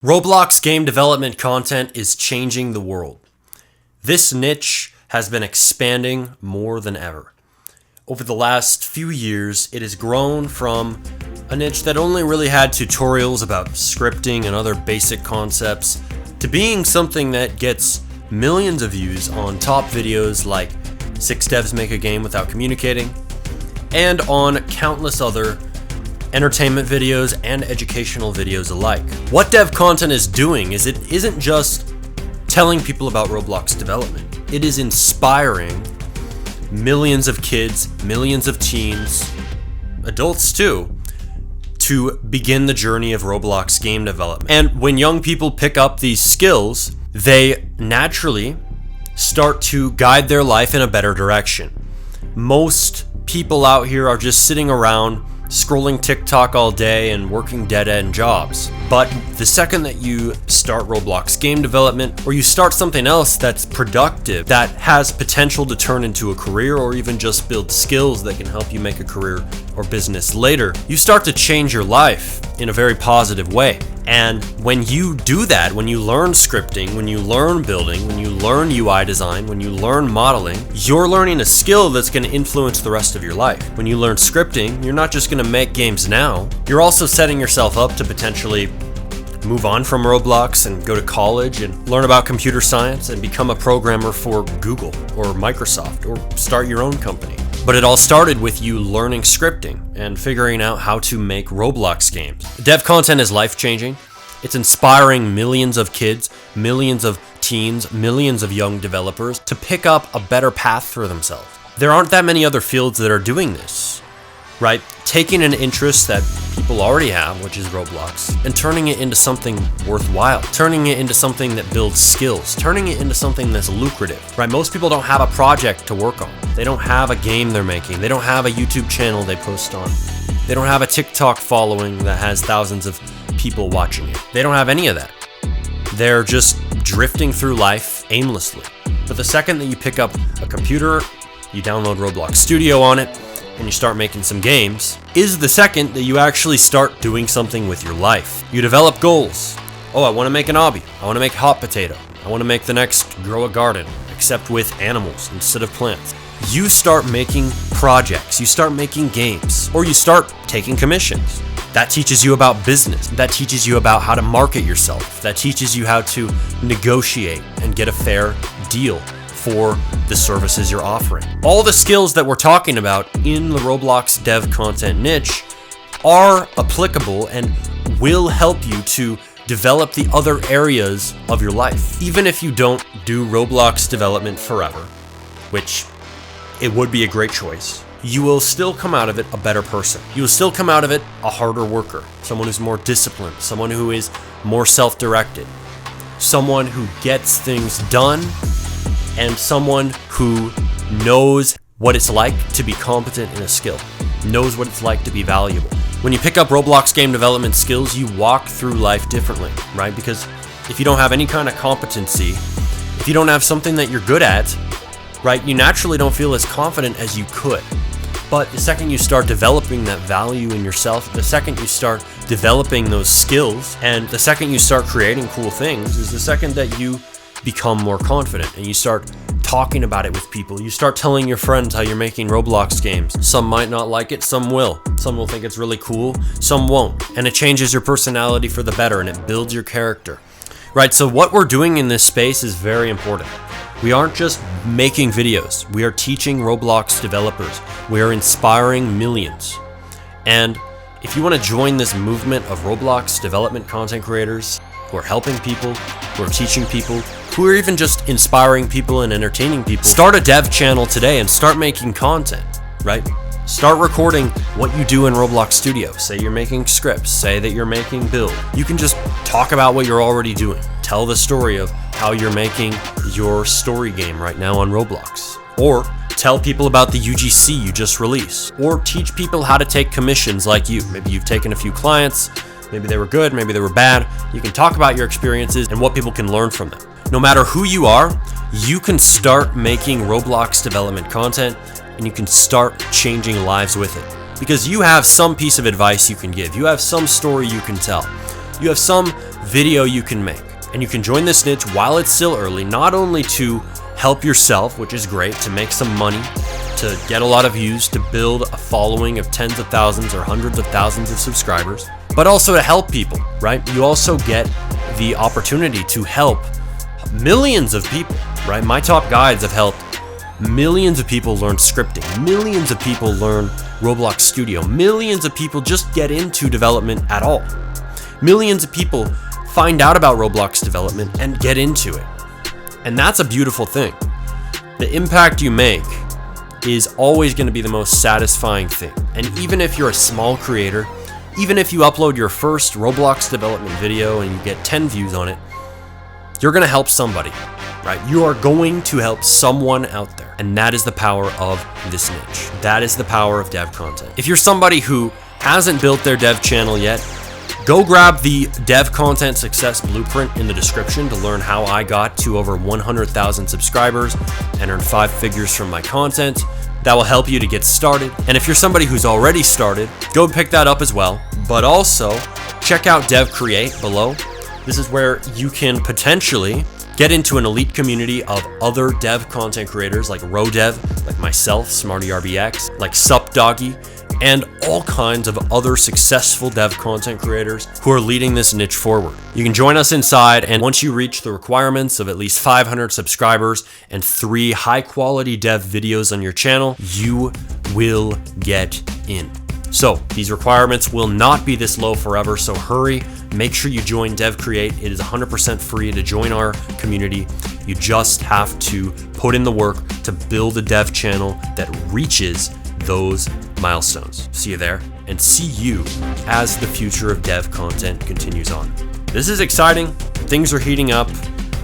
Roblox game development content is changing the world. This niche has been expanding more than ever. Over the last few years, it has grown from a niche that only really had tutorials about scripting and other basic concepts to being something that gets millions of views on top videos like 6 devs make a game without communicating, and on countless other entertainment videos and educational videos alike. What dev content is doing is it isn't just telling people about Roblox development. It is inspiring millions of kids, millions of teens, adults too, to begin the journey of Roblox game development. And when young people pick up these skills, they naturally start to guide their life in a better direction. Most people out here are just sitting around scrolling TikTok all day and working dead-end jobs. But the second that you start Roblox game development, or you start something else that's productive, that has potential to turn into a career, or even just build skills that can help you make a career or business later, you start to change your life in a very positive way. And when you do that, when you learn scripting, when you learn building, when you learn UI design, when you learn modeling, you're learning a skill that's going to influence the rest of your life. When you learn scripting, you're not just going to make games now, you're also setting yourself up to potentially move on from Roblox and go to college and learn about computer science and become a programmer for Google or Microsoft or start your own company. But it all started with you learning scripting and figuring out how to make Roblox games. Dev content is life-changing. It's inspiring millions of kids, millions of teens, millions of young developers to pick up a better path for themselves. There aren't that many other fields that are doing this, right? Taking an interest that people already have, which is Roblox, and turning it into something worthwhile, turning it into something that builds skills, turning it into something that's lucrative, right? Most people don't have a project to work on. They don't have a game they're making. They don't have a YouTube channel they post on. They don't have a TikTok following that has thousands of people watching it. They don't have any of that. They're just drifting through life aimlessly. But the second that you pick up a computer, you download Roblox Studio on it, and you start making some games, is the second that you actually start doing something with your life. You develop goals. Oh, I want to make an obby. I want to make hot potato. I want to make the next grow a garden, except with animals instead of plants. You start making projects. You start making games, or you start taking commissions. That teaches you about business. That teaches you about how to market yourself. That teaches you how to negotiate and get a fair deal for the services you're offering. All the skills that we're talking about in the Roblox dev content niche are applicable and will help you to develop the other areas of your life. Even if you don't do Roblox development forever, which it would be a great choice, you will still come out of it a better person. You will still come out of it a harder worker, someone who's more disciplined, someone who is more self-directed, someone who gets things done, and someone who knows what it's like to be competent in a skill, knows what it's like to be valuable. When you pick up Roblox game development skills, you walk through life differently, right? Because if you don't have any kind of competency, if you don't have something that you're good at, right, you naturally don't feel as confident as you could. But the second you start developing that value in yourself, the second you start developing those skills, and the second you start creating cool things, is the second that you become more confident and you start talking about it with people. You start telling your friends how you're making Roblox games. Some might not like it, some will. Some will think it's really cool, some won't. And it changes your personality for the better and it builds your character. Right, so what we're doing in this space is very important. We aren't just making videos. We are teaching Roblox developers. We are inspiring millions. And if you want to join this movement of Roblox development content creators who are helping people, who are teaching people, who are even just inspiring people and entertaining people, start a dev channel today and start making content, right? Start recording what you do in Roblox Studio. Say you're making scripts, say that you're making build. You can just talk about what you're already doing. Tell the story of how you're making your story game right now on Roblox. Or tell people about the UGC you just released. Or teach people how to take commissions like you. Maybe you've taken a few clients, maybe they were good, maybe they were bad. You can talk about your experiences and what people can learn from them. No matter who you are, you can start making Roblox development content and you can start changing lives with it. Because you have some piece of advice you can give. You have some story you can tell. You have some video you can make. And you can join this niche while it's still early, not only to help yourself, which is great, to make some money, to get a lot of views, to build a following of tens of thousands or hundreds of thousands of subscribers, but also to help people, right? You also get the opportunity to help millions of people, right? My top guides have helped millions of people learn scripting, millions of people learn Roblox Studio, millions of people just get into development at all. Millions of people find out about Roblox development and get into it. And that's a beautiful thing. The impact you make is always going to be the most satisfying thing. And even if you're a small creator, even if you upload your first Roblox development video and you get 10 views on it, you're going to help somebody, right? You are going to help someone out there. And that is the power of this niche. That is the power of dev content. If you're somebody who hasn't built their dev channel yet, go grab the Dev Content Success Blueprint in the description to learn how I got to over 100,000 subscribers and earned 5 figures from my content. That will help you to get started. And if you're somebody who's already started, go pick that up as well. But also, check out DevCreate below. This is where you can potentially get into an elite community of other dev content creators like RoDev, like myself, SmartyRBX, like SupDoggy, and all kinds of other successful dev content creators who are leading this niche forward. You can join us inside, and once you reach the requirements of at least 500 subscribers and 3 high-quality dev videos on your channel, you will get in. So these requirements will not be this low forever, so hurry. Make sure you join DevCreate. It is 100% free to join our community. You just have to put in the work to build a dev channel that reaches those milestones. See you there, and see you as the future of dev content continues on. This is exciting. Things are heating up.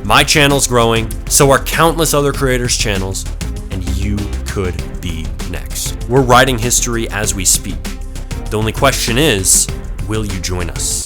My channel's growing. So are countless other creators' channels, and you could be next. We're writing history as we speak. The only question is, will you join us?